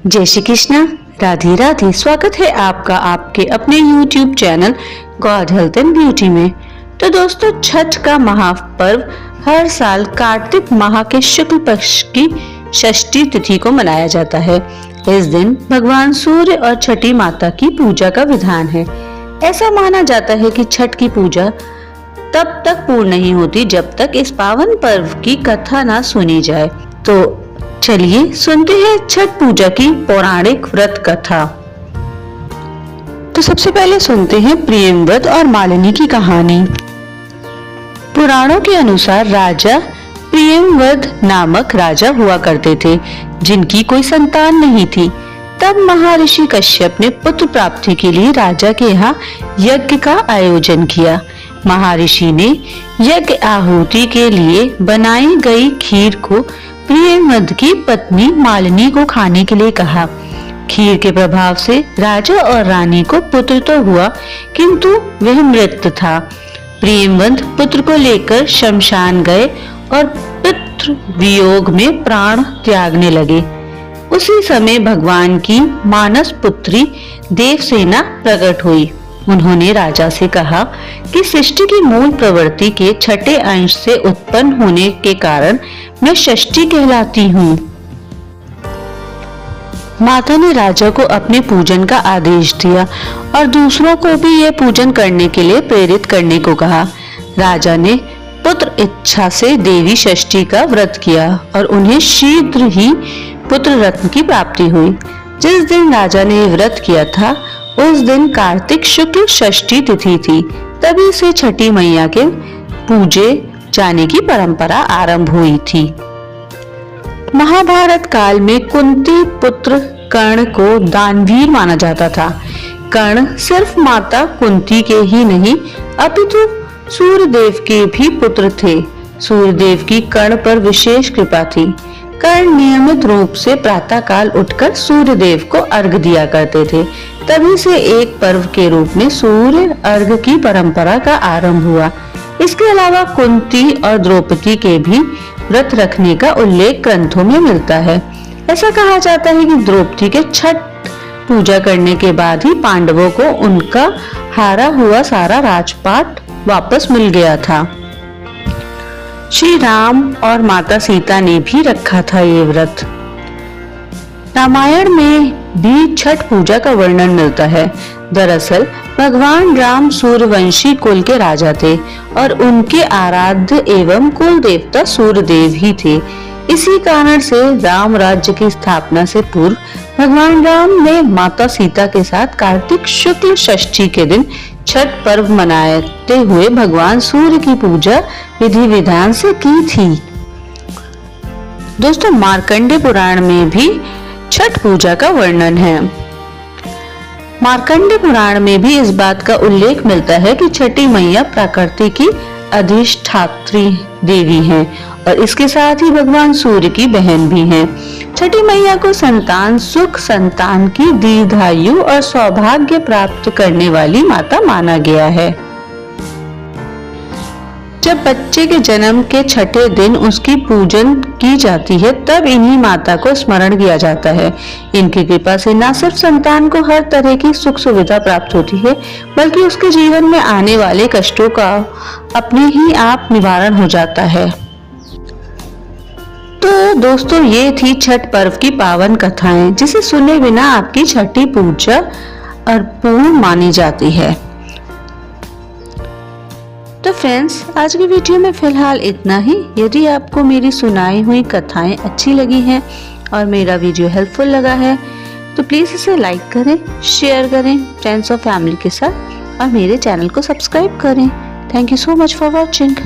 जय श्री कृष्णा, राधे राधे। स्वागत है आपका आपके अपने YouTube channel God health and beauty में। तो दोस्तों, छठ का महापर्व हर साल कार्तिक माह के शुक्ल पक्ष की षष्ठी तिथि को मनाया जाता है। इस दिन भगवान सूर्य और छठी माता की पूजा का विधान है। ऐसा माना जाता है कि छठ की पूजा तब तक पूर्ण नहीं होती जब तक इस पावन पर्व की कथा ना सुनी जाए। तो चलिए सुनते हैं छठ पूजा की पौराणिक व्रत कथा। तो सबसे पहले सुनते हैं प्रियव्रत और मालिनी की कहानी। पुराणों के अनुसार राजा प्रियव्रत नामक राजा हुआ करते थे, जिनकी कोई संतान नहीं थी। तब महर्षि कश्यप ने पुत्र प्राप्ति के लिए राजा के यहाँ यज्ञ का आयोजन किया। महर्षि ने यज्ञ आहुति के लिए बनाई गई खीर को प्रियव्रत की पत्नी मालिनी को खाने के लिए कहा। खीर के प्रभाव से राजा और रानी को पुत्र तो हुआ, किंतु वह मृत था। प्रियव्रत पुत्र को लेकर शमशान गए और पितृ वियोग में प्राण त्यागने लगे। उसी समय भगवान की मानस पुत्री देवसेना प्रकट हुई। उन्होंने राजा से कहा कि सृष्टि की मूल प्रवृत्ति के छठे अंश से उत्पन्न होने के कारण मैं षष्ठी कहलाती हूँ। माता ने राजा को अपने पूजन का आदेश दिया और दूसरों को भी यह पूजन करने के लिए प्रेरित करने को कहा। राजा ने पुत्र इच्छा से देवी षष्ठी का व्रत किया और उन्हें शीघ्र ही पुत्र रत्न की प्राप्ति हुई। जिस दिन राजा ने व्रत किया था उस दिन कार्तिक शुक्ल षष्ठी तिथि थी। तभी से छठी मैया के पूजे जाने की परंपरा आरंभ हुई थी। महाभारत काल में कुंती पुत्र कर्ण को दानवीर माना जाता था। कर्ण सिर्फ माता कुंती के ही नहीं अपितु सूर्यदेव के भी पुत्र थे। सूर्यदेव की कर्ण पर विशेष कृपा थी। कर्ण नियमित रूप से प्रातः काल उठकर सूर्यदेव को अर्घ दिया करते थे। तभी से एक पर्व के रूप में सूर्य अर्घ की परंपरा का आरंभ हुआ। इसके अलावा कुंती और द्रौपदी के भी व्रत रखने का उल्लेख ग्रंथों में मिलता है। ऐसा कहा जाता है कि द्रौपदी के छठ पूजा करने के बाद ही पांडवों को उनका हारा हुआ सारा राजपाट वापस मिल गया था। श्री राम और माता सीता ने भी रखा था ये व्रत। रामायण में भी छठ पूजा का वर्णन मिलता है। दरअसल भगवान राम सूर्यवंशी कुल के राजा थे और उनके आराध्य एवं कुल देवता सूर्यदेव ही थे। इसी कारण से राम राज्य की स्थापना से पूर्व भगवान राम ने माता सीता के साथ कार्तिक शुक्ल षष्ठी के दिन छठ पर्व मनाते हुए भगवान सूर्य की पूजा विधि विधान से की थी। दोस्तों, मार्कंडेय पुराण में भी छठ पूजा का वर्णन है। मार्कंडेय पुराण में भी इस बात का उल्लेख मिलता है कि छठी मैया प्रकृति की अधिष्ठात्री देवी हैं और इसके साथ ही भगवान सूर्य की बहन भी हैं। छठी मैया को संतान सुख, संतान की दीर्घायु और सौभाग्य प्राप्त करने वाली माता माना गया है। जब बच्चे के जन्म के छठे दिन उसकी पूजन की जाती है तब इन्हीं माता को स्मरण किया जाता है। इनकी कृपा से न सिर्फ संतान को हर तरह की सुख सुविधा प्राप्त होती है, बल्कि उसके जीवन में आने वाले कष्टों का अपने ही आप निवारण हो जाता है। तो दोस्तों, ये थी छठ पर्व की पावन कथाएं, जिसे सुने बिना आपकी छठी पूजा अपूर्ण मानी जाती है। तो फ्रेंड्स, आज की वीडियो में फिलहाल इतना ही। यदि आपको मेरी सुनाई हुई कथाएं अच्छी लगी हैं और मेरा वीडियो हेल्पफुल लगा है तो प्लीज इसे लाइक करें, शेयर करें फ्रेंड्स और फैमिली के साथ और मेरे चैनल को सब्सक्राइब करें। Thank you so much for watching.